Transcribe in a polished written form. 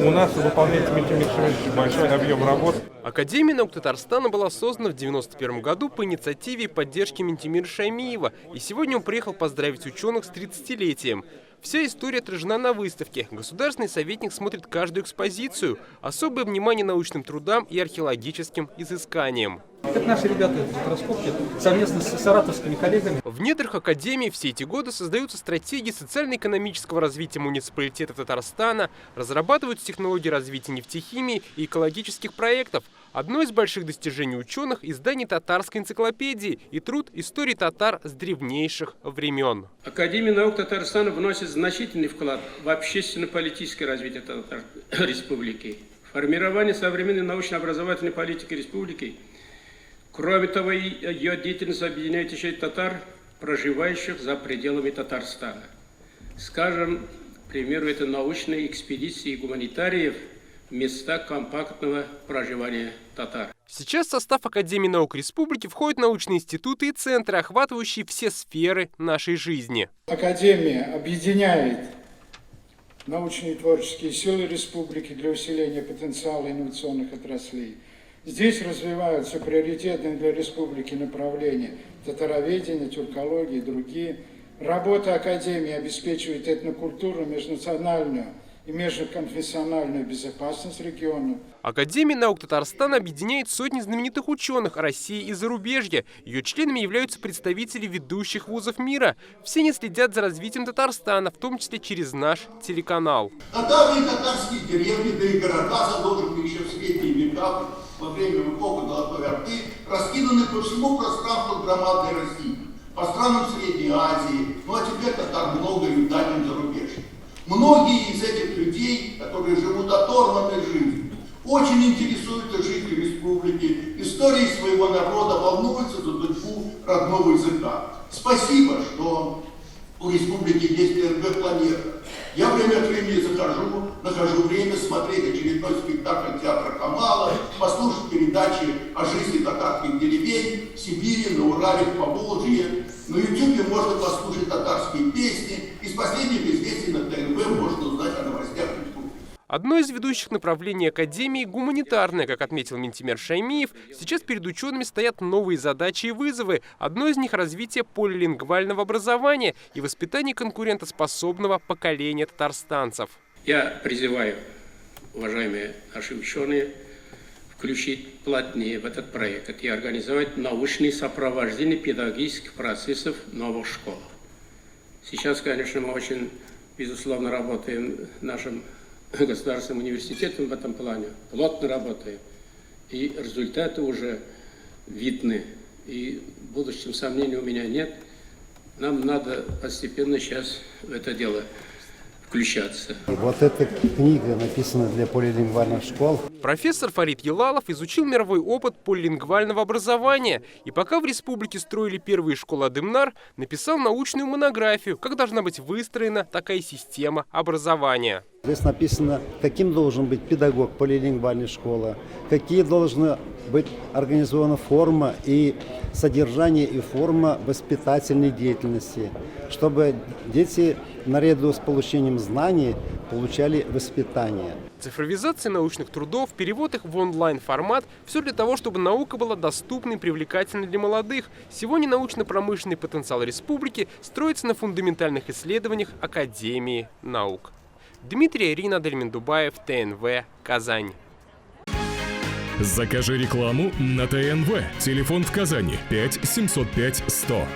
У нас выполняется, Митимир Шамильевич, большой объем работ. Академия наук Татарстана была создана в 1991 году по инициативе и поддержке Ментимира Шаймиева, и сегодня он приехал поздравить ученых с 30-летием. Вся история отражена на выставке. Государственный советник смотрит каждую экспозицию. Особое внимание научным трудам и археологическим изысканиям. Это наши ребята из раскопки совместно с саратовскими коллегами. В недрах Академии все эти годы создаются стратегии социально-экономического развития муниципалитета Татарстана, разрабатываются технологии развития нефтехимии и экологических проектов. Одно из больших достижений ученых – издание татарской энциклопедии и труд истории татар с древнейших времен. Академия наук Татарстана вносит значительный вклад в общественно-политическое развитие республики, формирование современной научно-образовательной политики республики. Кроме того, ее деятельность объединяет еще и татар, проживающих за пределами Татарстана. Скажем, к примеру, это научные экспедиции гуманитариев в места компактного проживания татар. Сейчас в состав Академии наук Республики входят научные институты и центры, охватывающие все сферы нашей жизни. Академия объединяет научные и творческие силы республики для усиления потенциала инновационных отраслей. Здесь развиваются приоритетные для республики направления татароведения, тюркологии и другие. Работа Академии обеспечивает этнокультуру, межнациональную и межконфессиональную безопасность региона. Академия наук Татарстана объединяет сотни знаменитых ученых России и зарубежья. Ее членами являются представители ведущих вузов мира. Все они следят за развитием Татарстана, в том числе через наш телеканал. Татары и татарские деревни, да и города, заложенные еще в средние века, во время эпохи Золотой Орды, раскиданы по всему пространству громадной России, по странам Средней Азии, ну а теперь татар много и в дальнем зарубежье. Многие из этих людей, которые живут оторванной жизнью, очень интересуются жизнью республики, историей своего народа, волнуются за судьбу родного языка. Спасибо, что у республики есть ТРБ-планета. Я время от времени нахожу время смотреть очередной спектакль театра Камала, послушать передачи о жизни татарских деревень в Сибири, на Урале, в Поволжье. На YouTube можно послушать татарские песни. Из последних известий на ТНВ можно узнать о новостях республики. Одно из ведущих направлений Академии – гуманитарное, как отметил Ментимир Шаймиев. Сейчас перед учеными стоят новые задачи и вызовы. Одно из них – развитие полилингвального образования и воспитание конкурентоспособного поколения татарстанцев. Я призываю, уважаемые наши ученые, включить плотнее в этот проект и организовать научные сопровождения педагогических процессов в новых школах. Сейчас, конечно, мы очень, безусловно, работаем нашим государственным университетом в этом плане, плотно работаем, и результаты уже видны, и в будущем сомнений у меня нет. Нам надо постепенно сейчас в это дело включаться. Вот эта книга написана для полилингвальных школ. Профессор Фарид Елалов изучил мировой опыт полилингвального образования и пока в республике строили первые школы Адымнар, написал научную монографию, как должна быть выстроена такая система образования. Здесь написано, каким должен быть педагог полилингвальной школы, какие должны быть организована форма и содержание и форма воспитательной деятельности, чтобы дети наряду с получением знаний получали воспитание. Цифровизация научных трудов, перевод их в онлайн-формат – все для того, чтобы наука была доступной и привлекательной для молодых. Сегодня научно-промышленный потенциал республики строится на фундаментальных исследованиях Академии наук. Дмитрий Ринадельмин-Дубаев, ТНВ, Казань. Закажи рекламу на ТНВ. Телефон в Казани 5 705 100.